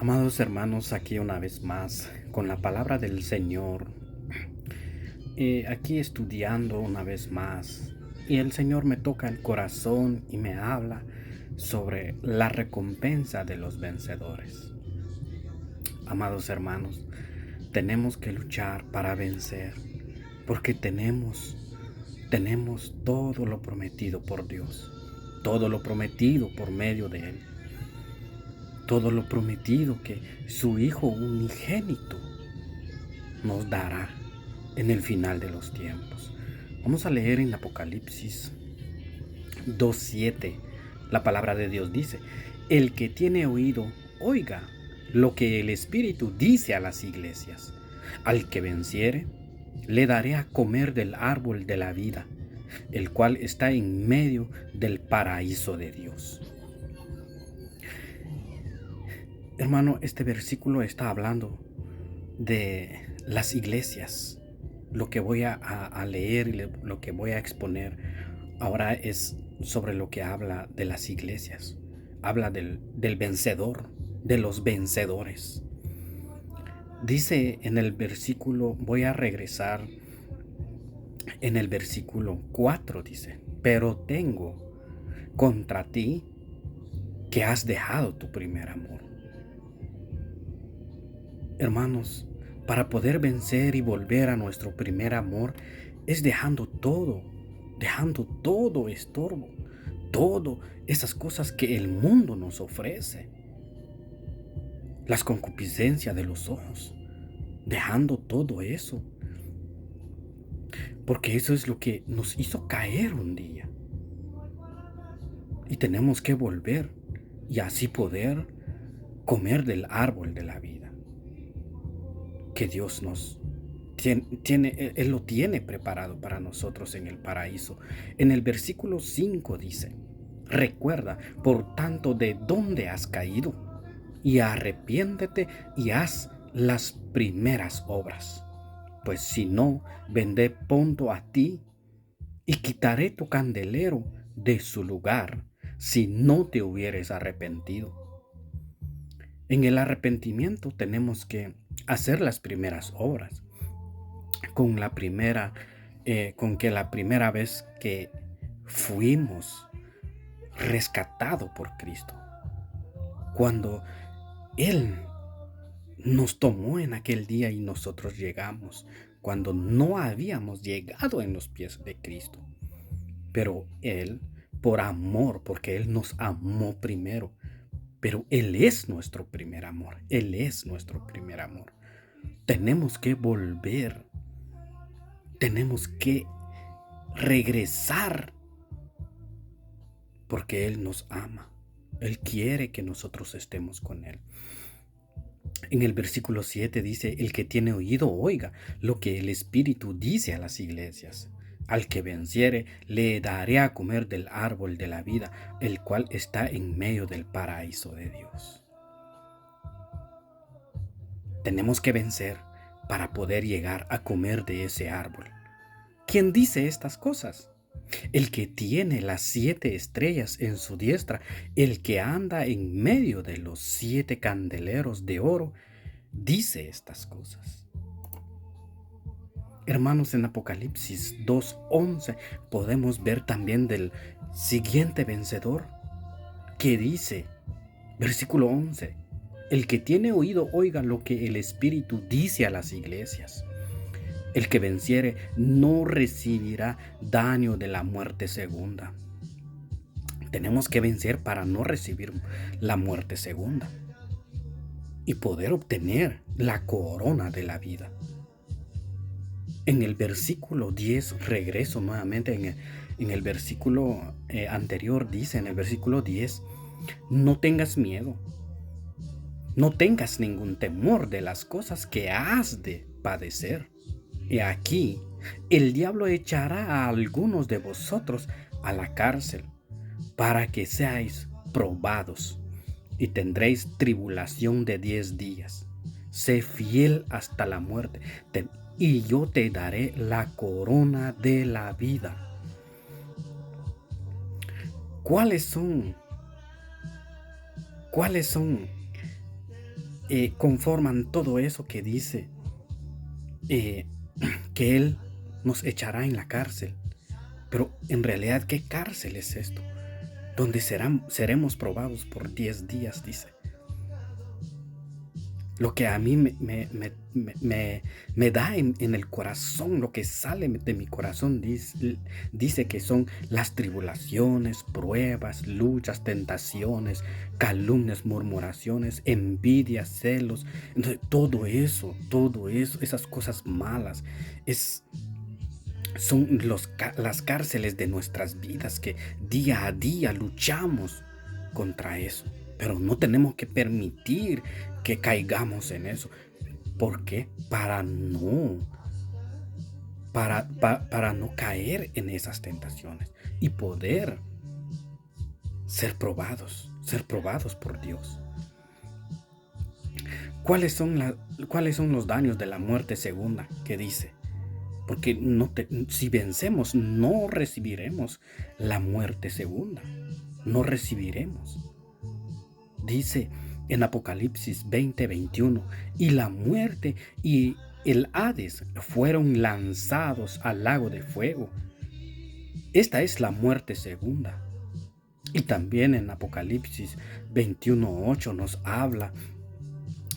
Amados hermanos, aquí una vez más con la palabra del Señor, aquí estudiando una vez más, y el Señor me toca el corazón y me habla sobre la recompensa de los vencedores. Amados hermanos, tenemos que luchar para vencer, porque tenemos todo lo prometido por Dios, todo lo prometido por medio de Él, todo lo prometido que su Hijo unigénito nos dará en el final de los tiempos. Vamos a leer en Apocalipsis 2:7. La palabra de Dios dice: el que tiene oído, oiga lo que el Espíritu dice a las iglesias. Al que venciere, le daré a comer del árbol de la vida, el cual está en medio del paraíso de Dios. Hermano, este versículo está hablando de las iglesias. Lo que voy a leer y lo que voy a exponer ahora es sobre lo que habla de las iglesias. Habla del vencedor, de los vencedores. Dice en el versículo, voy a regresar en el versículo 4, dice: pero tengo contra ti que has dejado tu primer amor. Hermanos, para poder vencer y volver a nuestro primer amor es dejando todo estorbo, todo esas cosas que el mundo nos ofrece, las concupiscencias de los ojos, dejando todo eso, porque eso es lo que nos hizo caer un día. Y tenemos que volver y así poder comer del árbol de la vida que Dios nos Él lo tiene preparado para nosotros en el paraíso. En el versículo 5 dice: recuerda, por tanto, de dónde has caído, y arrepiéntete y haz las primeras obras. Pues si no, vendré pronto a ti y quitaré tu candelero de su lugar, si no te hubieres arrepentido. En el arrepentimiento tenemos que hacer las primeras obras. Con que la primera vez que fuimos rescatados por Cristo, cuando Él nos tomó en aquel día y nosotros llegamos, cuando no habíamos llegado en los pies de Cristo, pero Él, por amor, porque Él nos amó primero, pero Él es nuestro primer amor, Él es nuestro primer amor. Tenemos que volver, tenemos que regresar, porque Él nos ama. Él quiere que nosotros estemos con Él. En el versículo 7 dice: el que tiene oído, oiga lo que el Espíritu dice a las iglesias. Al que venciere, le daré a comer del árbol de la vida, el cual está en medio del paraíso de Dios. Tenemos que vencer para poder llegar a comer de ese árbol. ¿Quién dice estas cosas? El que tiene las 7 estrellas en su diestra, el que anda en medio de los 7 candeleros de oro, dice estas cosas. Hermanos, en Apocalipsis 2:11 podemos ver también del siguiente vencedor, que dice, versículo 11: el que tiene oído, oiga lo que el Espíritu dice a las iglesias. El que venciere no recibirá daño de la muerte segunda. Tenemos que vencer para no recibir la muerte segunda y poder obtener la corona de la vida. En el versículo 10, regreso nuevamente en el versículo anterior, dice en el versículo 10: no tengas miedo, no tengas ningún temor de las cosas que has de padecer. Y aquí el diablo echará a algunos de vosotros a la cárcel para que seáis probados, y tendréis tribulación de 10 días. Sé fiel hasta la muerte, y yo te daré la corona de la vida. ¿Cuáles son conforman todo eso que dice eh, que Él nos echará en la cárcel. Pero en realidad, ¿qué cárcel es esto? Donde seremos probados por 10 días, dice. Lo que a mí me da en el corazón, lo que sale de mi corazón, dice que son las tribulaciones, pruebas, luchas, tentaciones, calumnias, murmuraciones, envidias, celos. Entonces, todo eso, esas cosas malas, son las cárceles de nuestras vidas que día a día luchamos contra eso. Pero no tenemos que permitir que caigamos en eso. ¿Por qué? Para no caer en esas tentaciones y poder ser probados por Dios. ¿Cuáles son los daños de la muerte segunda que dice? Porque si vencemos, no recibiremos la muerte segunda. No recibiremos. Dice en Apocalipsis 20:21, y la muerte y el Hades fueron lanzados al lago de fuego. Esta es la muerte segunda. Y también en Apocalipsis 21:8 nos habla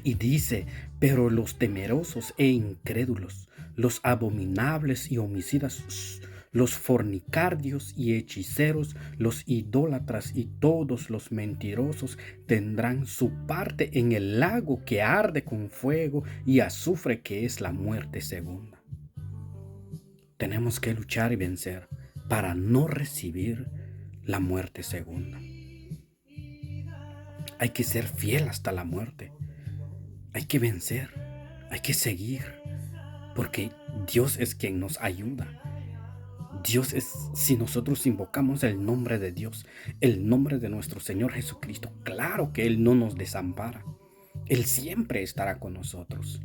y dice, pero los temerosos e incrédulos, los abominables y homicidas, los fornicarios y hechiceros, los idólatras y todos los mentirosos tendrán su parte en el lago que arde con fuego y azufre, que es la muerte segunda. Tenemos que luchar y vencer para no recibir la muerte segunda. Hay que ser fiel hasta la muerte. Hay que vencer, hay que seguir, porque Dios es quien nos ayuda. Si nosotros invocamos el nombre de Dios, el nombre de nuestro Señor Jesucristo, claro que Él no nos desampara. Él siempre estará con nosotros.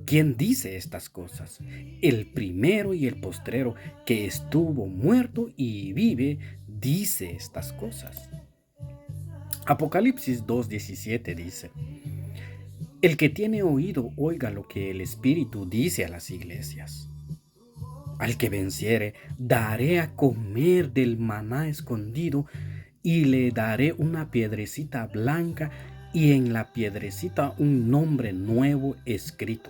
¿Quién dice estas cosas? El primero y el postrero, que estuvo muerto y vive, dice estas cosas. Apocalipsis 2:17 dice: el que tiene oído, oiga lo que el Espíritu dice a las iglesias. Al que venciere, daré a comer del maná escondido, y le daré una piedrecita blanca, y en la piedrecita un nombre nuevo escrito,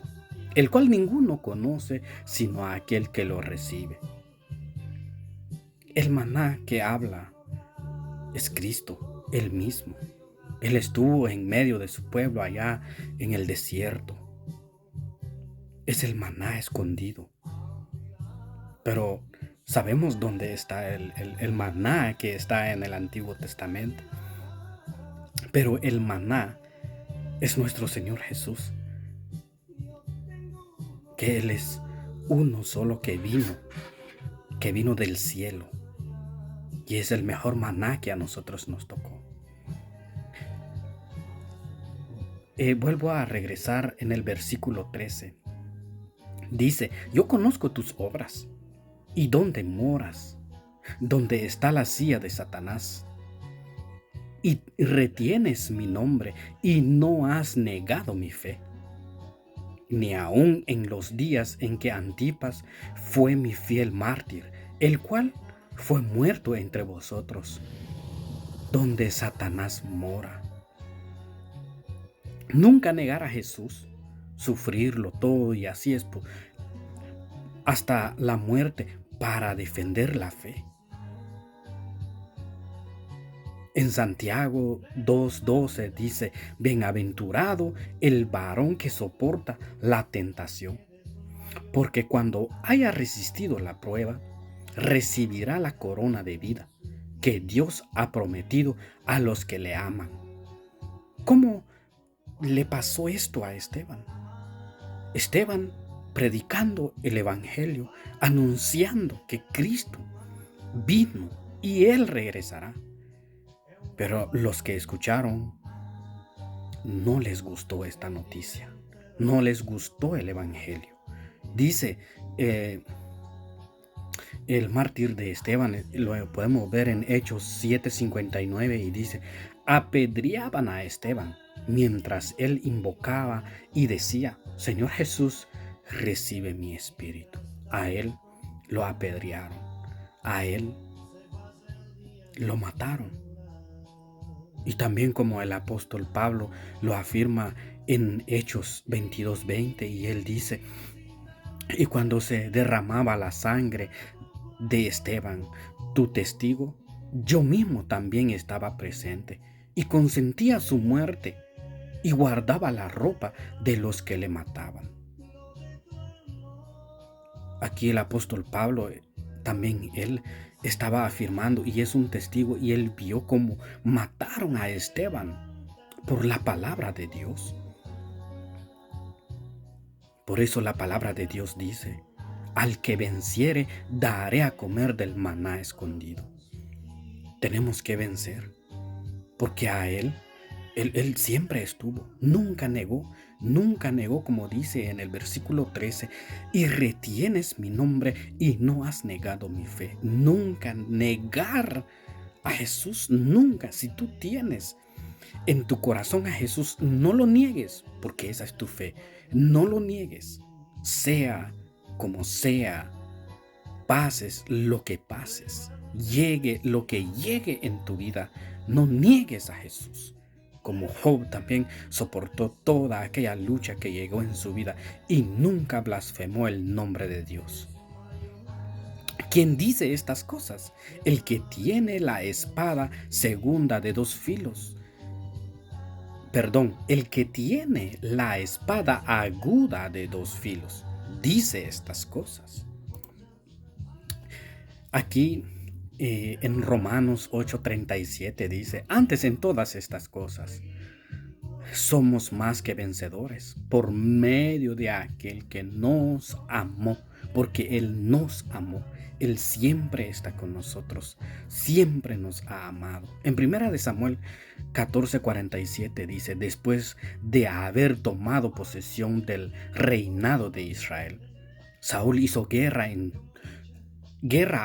el cual ninguno conoce sino aquel que lo recibe. El maná que habla es Cristo, Él mismo. Él estuvo en medio de su pueblo allá en el desierto. Es el maná escondido. Pero sabemos dónde está el maná que está en el Antiguo Testamento. Pero el maná es nuestro Señor Jesús. Que Él es uno solo que vino del cielo. Y es el mejor maná que a nosotros nos tocó. Vuelvo a regresar en el versículo 13. Dice: yo conozco tus obras y dónde moras, donde está la silla de Satanás. Y retienes mi nombre y no has negado mi fe, ni aun en los días en que Antipas fue mi fiel mártir, el cual fue muerto entre vosotros, donde Satanás mora. Nunca negar a Jesús, sufrirlo todo y así es hasta la muerte para defender la fe. En Santiago 2:12 dice: bienaventurado el varón que soporta la tentación, porque cuando haya resistido la prueba, recibirá la corona de vida que Dios ha prometido a los que le aman. ¿Cómo le pasó esto a Esteban? Esteban predicando el Evangelio, anunciando que Cristo vino y Él regresará. Pero los que escucharon no les gustó esta noticia, no les gustó el Evangelio. Dice el mártir de Esteban, lo podemos ver en Hechos 7:59, y dice: apedreaban a Esteban mientras él invocaba y decía: Señor Jesús, recibe mi espíritu. A él lo apedrearon, a él lo mataron. Y también, como el apóstol Pablo lo afirma en Hechos 22:20, y él dice: y cuando se derramaba la sangre de Esteban, tu testigo, yo mismo también estaba presente y consentía su muerte y guardaba la ropa de los que le mataban. Aquí el apóstol Pablo también él estaba afirmando, y es un testigo, y él vio cómo mataron a Esteban por la palabra de Dios. Por eso la palabra de Dios dice: al que venciere, daré a comer del maná escondido. Tenemos que vencer, porque a Él siempre estuvo, nunca negó, como dice en el versículo 13, y retienes mi nombre y no has negado mi fe. Nunca negar a Jesús, nunca. Si tú tienes en tu corazón a Jesús, no lo niegues, porque esa es tu fe. No lo niegues, sea como sea, pases lo que pases, llegue lo que llegue en tu vida, no niegues a Jesús. Como Job también soportó toda aquella lucha que llegó en su vida y nunca blasfemó el nombre de Dios. ¿Quién dice estas cosas? El que tiene la espada segunda de dos filos. El que tiene la espada aguda de dos filos, dice estas cosas. Aquí en Romanos 8:37 dice: antes en todas estas cosas somos más que vencedores por medio de aquel que nos amó, porque Él nos amó. Él siempre está con nosotros, siempre nos ha amado. En 1 de Samuel 14:47 dice: después de haber tomado posesión del reinado de Israel, Saúl hizo guerra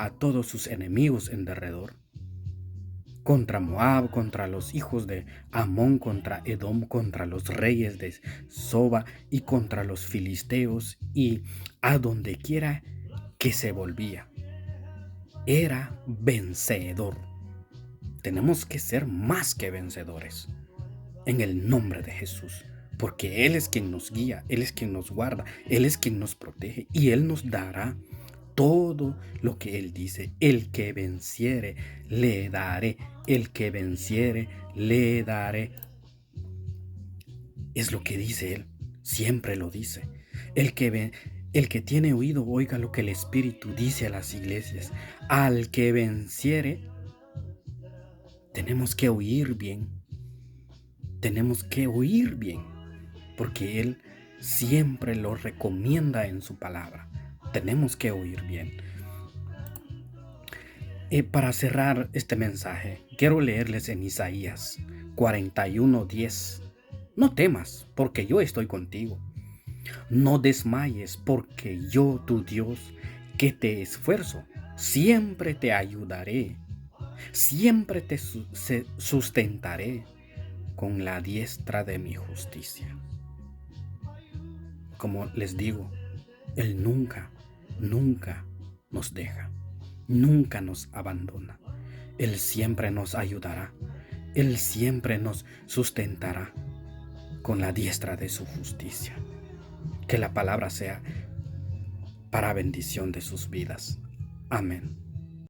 a todos sus enemigos en derredor, contra Moab, contra los hijos de Amón, contra Edom, contra los reyes de Soba y contra los filisteos, y a donde quiera que se volvía, era vencedor. Tenemos que ser más que vencedores en el nombre de Jesús, porque Él es quien nos guía, Él es quien nos guarda, Él es quien nos protege, y Él nos dará todo lo que Él dice. El que venciere, le daré. El que venciere, le daré. Es lo que dice Él, siempre lo dice. El que tiene oído, oiga lo que el Espíritu dice a las iglesias. Al que venciere, tenemos que oír bien. Tenemos que oír bien, porque Él siempre lo recomienda en su palabra. Tenemos que oír bien. Para cerrar este mensaje, quiero leerles en Isaías 41:10. No temas, porque yo estoy contigo. No desmayes, porque yo, tu Dios, que te esfuerzo, siempre te ayudaré. Siempre te sustentaré con la diestra de mi justicia. Como les digo, Él nunca nos deja, nunca nos abandona. Él siempre nos ayudará, Él siempre nos sustentará con la diestra de su justicia. Que la palabra sea para bendición de sus vidas. Amén.